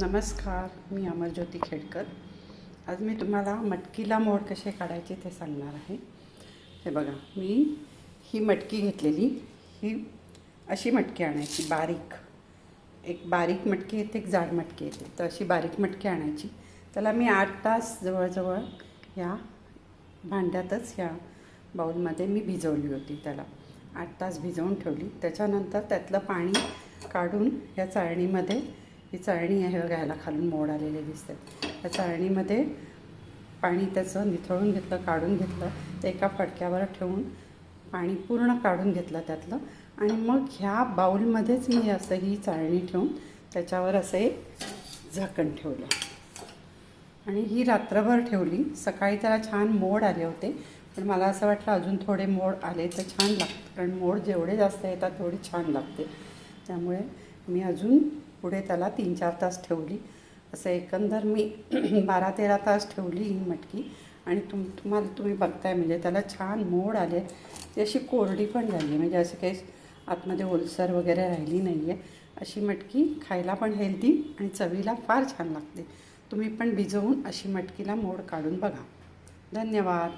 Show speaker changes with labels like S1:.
S1: नमस्कार, मी अमरज्योती खेडकर। आज मी तुम्हाला मटकीला मोड कसे काढायचे ते सांगणार आहे। हे बघा, मी ही मटकी घेतलेली, ही अशी मटकी आणायची बारीक, एक बारीक मटकी येते, एक जाड मटकी येते। तर अशी बारीक मटकी आणायची। त्याला मी 8 तास जवळजवळ या भांड्यातच, या बाउलमध्ये मी भिजवली होती। त्याला 8 तास भिजवून ठेवली। त्याच्यानंतर त्यातलं पाणी काढून या चाळणीमध्ये, ही चाळणी आहे बघा, ह्याला खालून मोड आलेले दिसते, त्या चाळणीमध्ये पाणी त्याचं निथळून घेतलं, काढून घेतलं। ते एका फडक्यावर ठेवून पाणी पूर्ण काढून घेतलं त्यातलं, आणि मग ह्या बाउलमध्येच मी असं ही चाळणी ठेवून त्याच्यावर असं एक झाकण ठेवलं आणि ही रात्रभर ठेवली। सकाळी त्याला छान मोड आले होते, पण मला असं वाटलं अजून थोडे मोड आले तर छान लागतं, कारण मोड जेवढे जास्त येतात तेवढी छान लागते। त्यामुळे मी अजून पुढे त्याला 3-4 तास ठेवली। असं एकंदर मी 12-13 तास ठेवली ही मटकी, आणि तुम्ही बघताय म्हणजे त्याला छान मोड आले। ती अशी कोरडी पण झाली, म्हणजे असं काही आतमध्ये ओलसर वगैरे राहिली नाही आहे। अशी मटकी खायला पण हेल्दी आणि चवीला फार छान लागते। तुम्ही पण भिजवून अशी मटकीला मोड काढून बघा। धन्यवाद।